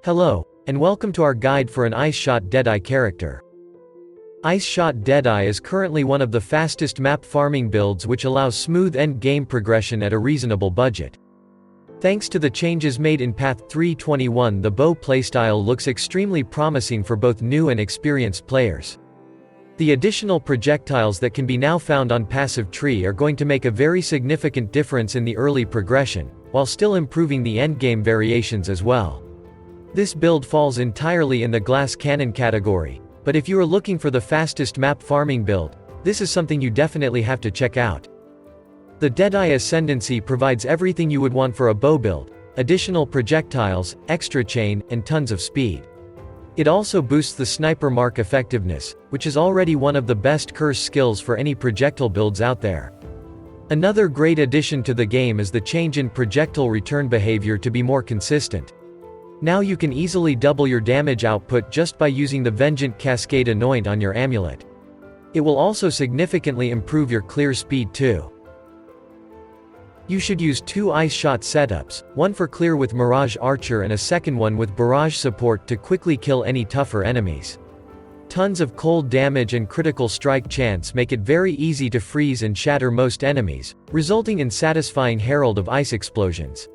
Hello, and welcome to our guide for an Ice Shot Deadeye character. Ice Shot Deadeye is currently one of the fastest map farming builds which allows smooth end-game progression at a reasonable budget. Thanks to the changes made in Path 3.21, the bow playstyle looks extremely promising for both new and experienced players. The additional projectiles that can be now found on Passive Tree are going to make a very significant difference in the early progression, while still improving the endgame variations as well. This build falls entirely in the glass cannon category, but if you are looking for the fastest map farming build, this is something you definitely have to check out. The Deadeye Ascendancy provides everything you would want for a bow build: additional projectiles, extra chain, and tons of speed. It also boosts the sniper mark effectiveness, which is already one of the best curse skills for any projectile builds out there. Another great addition to the game is the change in projectile return behavior to be more consistent. Now you can easily double your damage output just by using the Vengeant Cascade Anoint on your amulet. It will also significantly improve your clear speed too. You should use 2 ice shot setups, one for clear with Mirage Archer and a second one with barrage support to quickly kill any tougher enemies. Tons of cold damage and critical strike chance make it very easy to freeze and shatter most enemies, resulting in satisfying Herald of Ice explosions.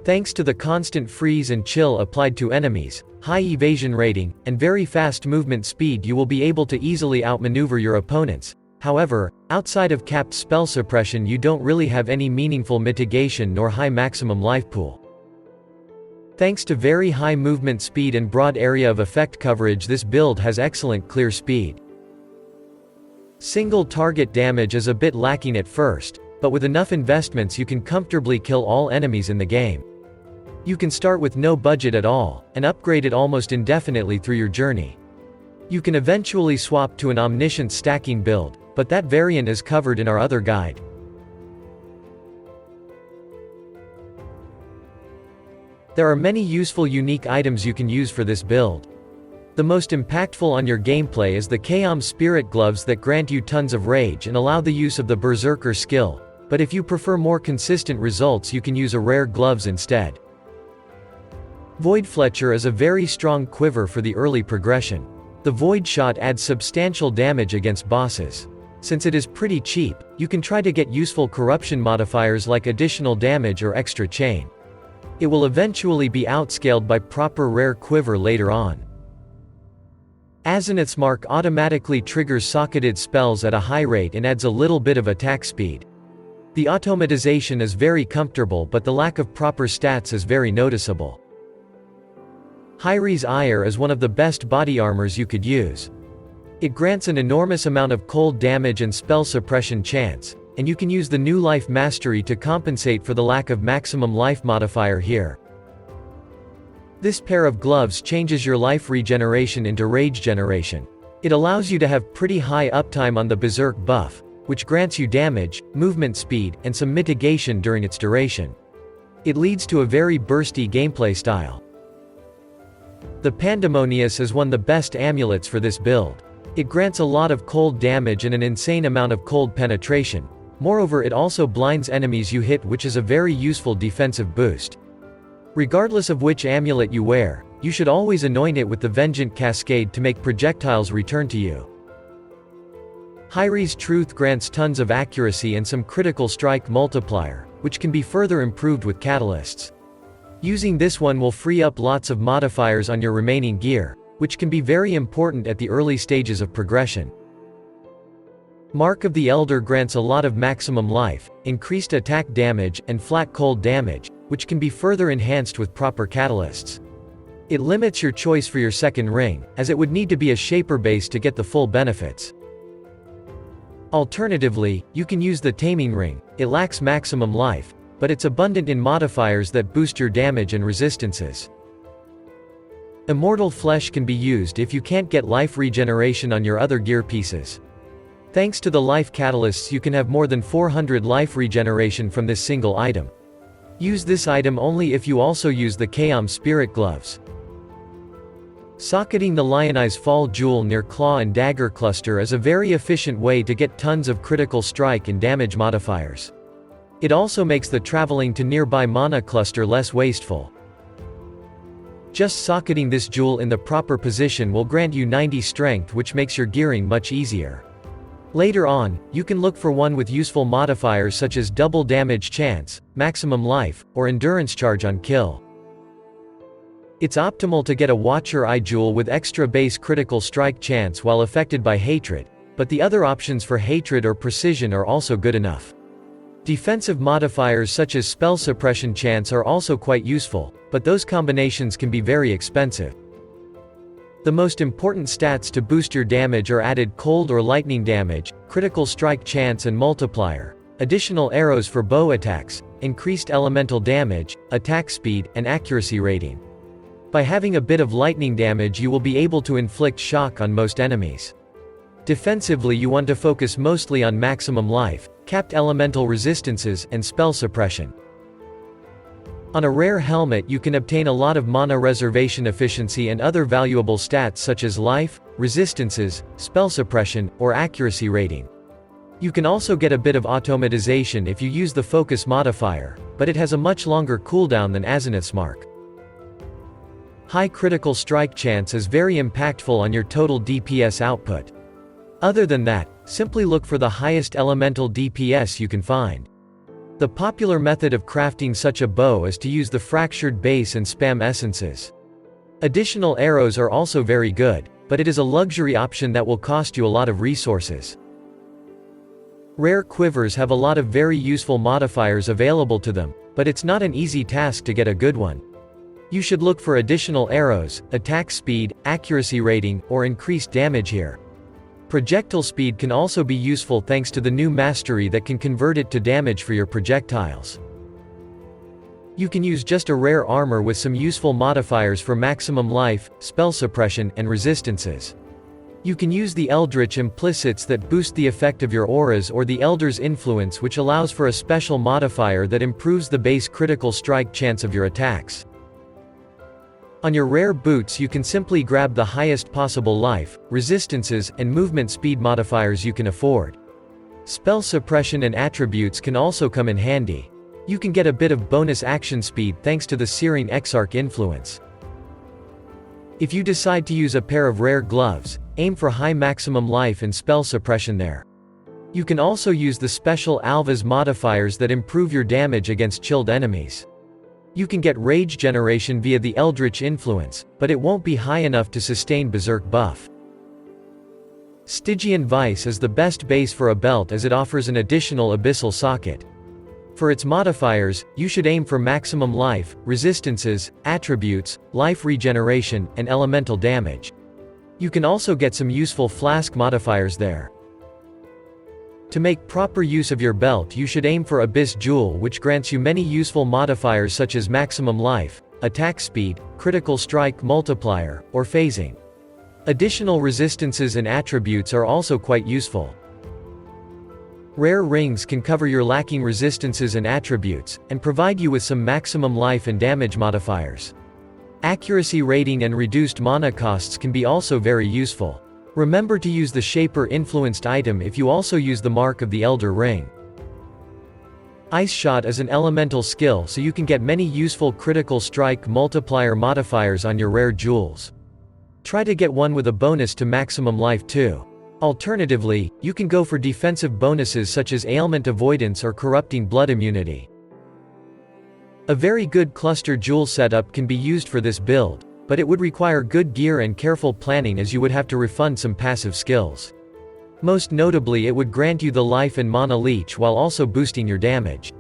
Thanks to the constant freeze and chill applied to enemies, high evasion rating, and very fast movement speed, you will be able to easily outmaneuver your opponents. However, outside of capped spell suppression, you don't really have any meaningful mitigation nor high maximum life pool. Thanks to very high movement speed and broad area of effect coverage, this build has excellent clear speed. Single target damage is a bit lacking at first, but with enough investments you can comfortably kill all enemies in the game. You can start with no budget at all, and upgrade it almost indefinitely through your journey. You can eventually swap to an omniscient stacking build, but that variant is covered in our other guide. There are many useful unique items you can use for this build. The most impactful on your gameplay is the Chaos Spirit Gloves that grant you tons of rage and allow the use of the Berserker skill, but if you prefer more consistent results you can use a rare gloves instead. Void Fletcher is a very strong quiver for the early progression. The Void Shot adds substantial damage against bosses. Since it is pretty cheap, you can try to get useful corruption modifiers like additional damage or extra chain. It will eventually be outscaled by proper rare quiver later on. Azimuth's Mark automatically triggers socketed spells at a high rate and adds a little bit of attack speed. The automatization is very comfortable, but the lack of proper stats is very noticeable. Hyri's Ire is one of the best body armors you could use. It grants an enormous amount of cold damage and spell suppression chance, and you can use the New Life Mastery to compensate for the lack of maximum life modifier here. This pair of gloves changes your life regeneration into rage generation. It allows you to have pretty high uptime on the Berserk buff, which grants you damage, movement speed, and some mitigation during its duration. It leads to a very bursty gameplay style. The Pandemonius is one of the best amulets for this build. It grants a lot of cold damage and an insane amount of cold penetration. Moreover, it also blinds enemies you hit, which is a very useful defensive boost. Regardless of which amulet you wear, you should always anoint it with the Vengeant Cascade to make projectiles return to you. Hyri's Truth grants tons of accuracy and some critical strike multiplier, which can be further improved with catalysts. Using this one will free up lots of modifiers on your remaining gear, which can be very important at the early stages of progression. Mark of the Elder grants a lot of maximum life, increased attack damage, and flat cold damage, which can be further enhanced with proper catalysts. It limits your choice for your second ring, as it would need to be a Shaper base to get the full benefits. Alternatively, you can use the Taming Ring. It lacks maximum life, but it's abundant in modifiers that boost your damage and resistances. Immortal Flesh can be used if you can't get life regeneration on your other gear pieces. Thanks to the life catalysts, you can have more than 400 life regeneration from this single item. Use this item only if you also use the Chaos Spirit Gloves. Socketing the Lionized Fall Jewel near Claw and Dagger Cluster is a very efficient way to get tons of critical strike and damage modifiers. It also makes the traveling to nearby mana cluster less wasteful. Just socketing this jewel in the proper position will grant you 90 strength, which makes your gearing much easier. Later on, you can look for one with useful modifiers such as double damage chance, maximum life, or endurance charge on kill. It's optimal to get a Watcher Eye jewel with extra base critical strike chance while affected by hatred, but the other options for hatred or precision are also good enough. Defensive modifiers such as spell suppression chance are also quite useful, but those combinations can be very expensive. The most important stats to boost your damage are added cold or lightning damage, critical strike chance and multiplier, additional arrows for bow attacks, increased elemental damage, attack speed, and accuracy rating. By having a bit of lightning damage you will be able to inflict shock on most enemies. Defensively you want to focus mostly on maximum life, capped elemental resistances, and spell suppression. On a rare helmet you can obtain a lot of mana reservation efficiency and other valuable stats such as life, resistances, spell suppression, or accuracy rating. You can also get a bit of automatization if you use the focus modifier, but it has a much longer cooldown than Azimuth's Mark. High critical strike chance is very impactful on your total DPS output. Other than that, simply look for the highest elemental DPS you can find. The popular method of crafting such a bow is to use the fractured base and spam essences. Additional arrows are also very good, but it is a luxury option that will cost you a lot of resources. Rare quivers have a lot of very useful modifiers available to them, but it's not an easy task to get a good one. You should look for additional arrows, attack speed, accuracy rating, or increased damage here. Projectile speed can also be useful thanks to the new mastery that can convert it to damage for your projectiles. You can use just a rare armor with some useful modifiers for maximum life, spell suppression, and resistances. You can use the Eldritch implicits that boost the effect of your auras or the Elder's influence, which allows for a special modifier that improves the base critical strike chance of your attacks. On your rare boots you can simply grab the highest possible life, resistances, and movement speed modifiers you can afford. Spell suppression and attributes can also come in handy. You can get a bit of bonus action speed thanks to the Searing Exarch influence. If you decide to use a pair of rare gloves, aim for high maximum life and spell suppression there. You can also use the special Alva's modifiers that improve your damage against chilled enemies. You can get rage generation via the Eldritch influence, but it won't be high enough to sustain Berserk buff. Stygian Vice is the best base for a belt as it offers an additional abyssal socket. For its modifiers, you should aim for maximum life, resistances, attributes, life regeneration, and elemental damage. You can also get some useful flask modifiers there. To make proper use of your belt you should aim for Abyss Jewel, which grants you many useful modifiers such as maximum life, attack speed, critical strike multiplier, or phasing. Additional resistances and attributes are also quite useful. Rare rings can cover your lacking resistances and attributes, and provide you with some maximum life and damage modifiers. Accuracy rating and reduced mana costs can be also very useful. Remember to use the Shaper influenced item if you also use the Mark of the Elder Ring. Ice Shot is an elemental skill, so you can get many useful critical strike multiplier modifiers on your rare jewels. Try to get one with a bonus to maximum life too. Alternatively, you can go for defensive bonuses such as ailment avoidance or corrupting blood immunity. A very good cluster jewel setup can be used for this build, but it would require good gear and careful planning as you would have to refund some passive skills. Most notably it would grant you the life and mana leech while also boosting your damage.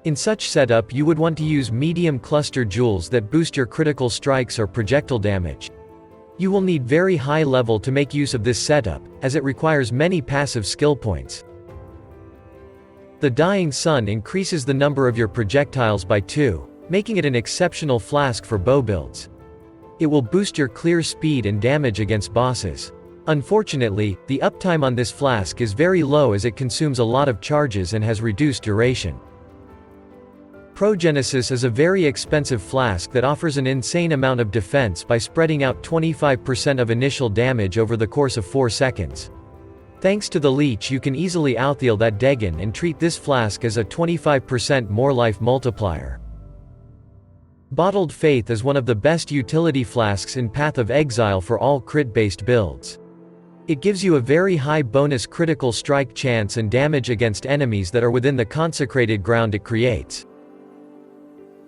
In such setup you would want to use medium cluster jewels that boost your critical strikes or projectile damage. You will need very high level to make use of this setup, as it requires many passive skill points. The Dying Sun increases the number of your projectiles by 2, making it an exceptional flask for bow builds. It will boost your clear speed and damage against bosses. Unfortunately, the uptime on this flask is very low as it consumes a lot of charges and has reduced duration. Progenesis is a very expensive flask that offers an insane amount of defense by spreading out 25% of initial damage over the course of 4 seconds. Thanks to the leech you can easily outheal that Dagon and treat this flask as a 25% more life multiplier. Bottled Faith is one of the best utility flasks in Path of Exile for all crit-based builds. It gives you a very high bonus critical strike chance and damage against enemies that are within the consecrated ground it creates.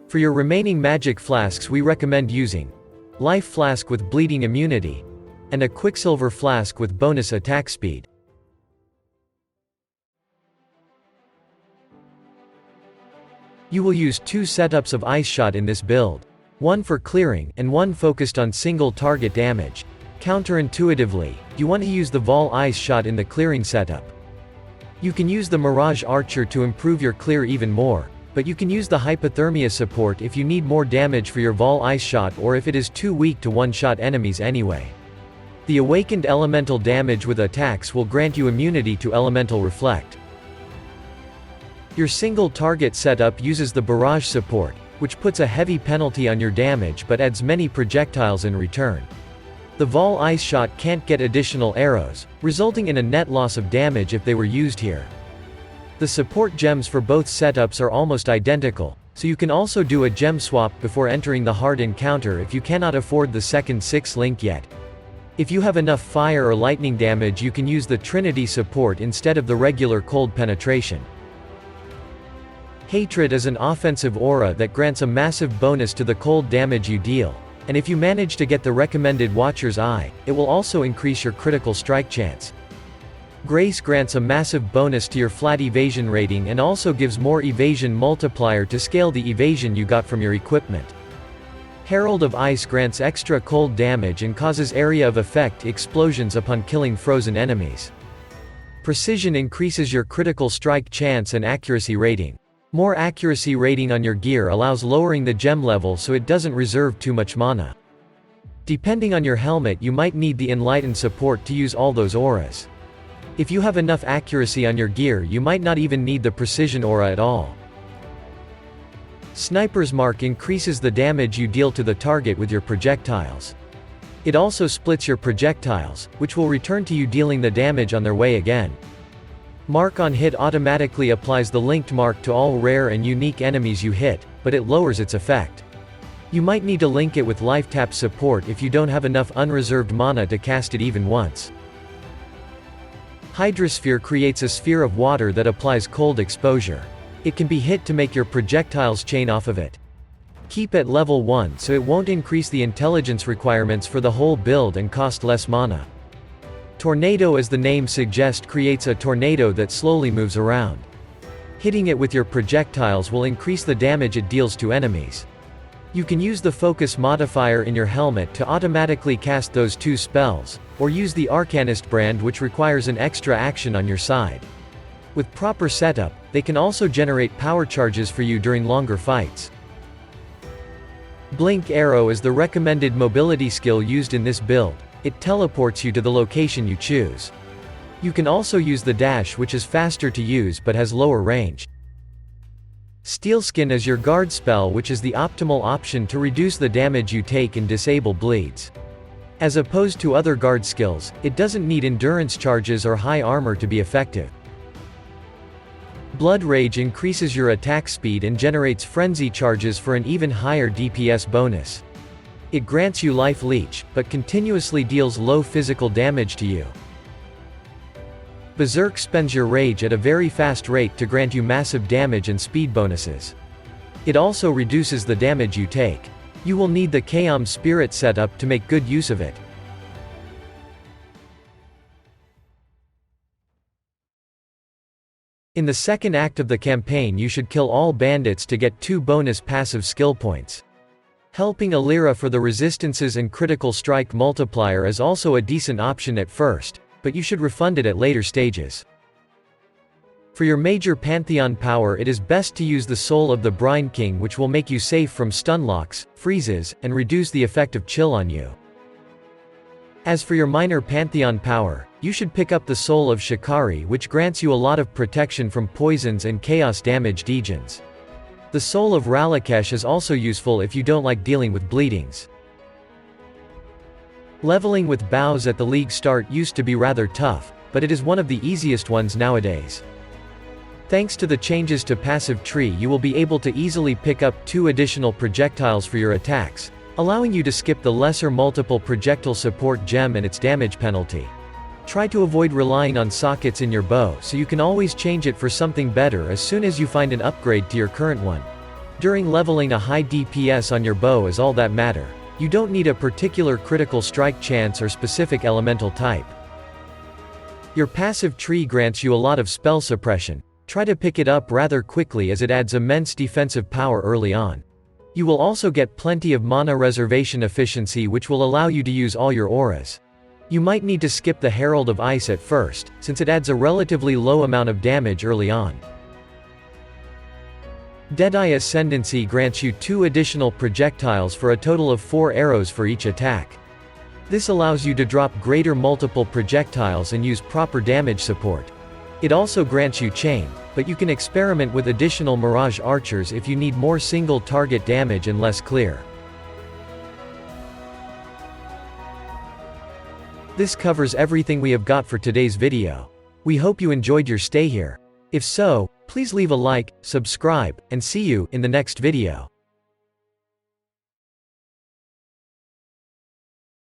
For your remaining magic flasks we recommend using Life Flask with bleeding immunity, and a Quicksilver Flask with bonus attack speed. You will use 2 setups of Ice Shot in this build. One for clearing, and one focused on single target damage. Counterintuitively, you want to use the Vol Ice Shot in the clearing setup. You can use the Mirage Archer to improve your clear even more, but you can use the Hypothermia support if you need more damage for your Vol Ice Shot or if it is too weak to one-shot enemies anyway. The Awakened Elemental damage with attacks will grant you immunity to Elemental Reflect. Your single target setup uses the Barrage support, which puts a heavy penalty on your damage but adds many projectiles in return. The Vol Ice Shot can't get additional arrows, resulting in a net loss of damage if they were used here. The support gems for both setups are almost identical, so you can also do a gem swap before entering the hard encounter if you cannot afford the second 6 link yet. If you have enough fire or lightning damage you can use the Trinity support instead of the regular cold penetration. Hatred is an offensive aura that grants a massive bonus to the cold damage you deal, and if you manage to get the recommended Watcher's Eye, it will also increase your critical strike chance. Grace grants a massive bonus to your flat evasion rating and also gives more evasion multiplier to scale the evasion you got from your equipment. Herald of Ice grants extra cold damage and causes area of effect explosions upon killing frozen enemies. Precision increases your critical strike chance and accuracy rating. More accuracy rating on your gear allows lowering the gem level so it doesn't reserve too much mana. Depending on your helmet you might need the Enlightened support to use all those auras. If you have enough accuracy on your gear you might not even need the Precision aura at all. Sniper's Mark increases the damage you deal to the target with your projectiles. It also splits your projectiles, which will return to you dealing the damage on their way again. Mark on hit automatically applies the linked mark to all rare and unique enemies you hit, but it lowers its effect. You might need to link it with Life Tap support if you don't have enough unreserved mana to cast it even once. Hydrosphere creates a sphere of water that applies cold exposure. It can be hit to make your projectiles chain off of it. Keep at level 1 so it won't increase the intelligence requirements for the whole build and cost less mana. Tornado, as the name suggests, creates a tornado that slowly moves around. Hitting it with your projectiles will increase the damage it deals to enemies. You can use the focus modifier in your helmet to automatically cast those 2 spells, or use the Arcanist brand which requires an extra action on your side. With proper setup, they can also generate power charges for you during longer fights. Blink Arrow is the recommended mobility skill used in this build. It teleports you to the location you choose. You can also use the dash, which is faster to use but has lower range. Steelskin is your guard spell, which is the optimal option to reduce the damage you take and disable bleeds. As opposed to other guard skills, it doesn't need endurance charges or high armor to be effective. Blood Rage increases your attack speed and generates frenzy charges for an even higher DPS bonus. It grants you Life Leech, but continuously deals low physical damage to you. Berserk spends your rage at a very fast rate to grant you massive damage and speed bonuses. It also reduces the damage you take. You will need the Kaom Spirit setup to make good use of it. In the second act of the campaign you should kill all bandits to get 2 bonus passive skill points. Helping Alira for the resistances and critical strike multiplier is also a decent option at first, but you should refund it at later stages. For your major Pantheon power it is best to use the Soul of the Brine King, which will make you safe from stun locks, freezes, and reduce the effect of chill on you. As for your minor Pantheon power, you should pick up the Soul of Shikari, which grants you a lot of protection from poisons and chaos damage degens. The Soul of Ralakesh is also useful if you don't like dealing with bleedings. Leveling with bows at the league start used to be rather tough, but it is one of the easiest ones nowadays. Thanks to the changes to passive tree, you will be able to easily pick up 2 additional projectiles for your attacks, allowing you to skip the lesser multiple projectile support gem and its damage penalty. Try to avoid relying on sockets in your bow so you can always change it for something better as soon as you find an upgrade to your current one. During leveling, a high DPS on your bow is all that matter. You don't need a particular critical strike chance or specific elemental type. Your passive tree grants you a lot of spell suppression. Try to pick it up rather quickly as it adds immense defensive power early on. You will also get plenty of mana reservation efficiency, which will allow you to use all your auras. You might need to skip the Herald of Ice at first, since it adds a relatively low amount of damage early on. Deadeye Ascendancy grants you 2 additional projectiles for a total of 4 arrows for each attack. This allows you to drop greater multiple projectiles and use proper damage support. It also grants you Chain, but you can experiment with additional Mirage Archers if you need more single target damage and less clear. This covers everything we have got for today's video. We hope you enjoyed your stay here. If so, please leave a like, subscribe, and see you in the next video.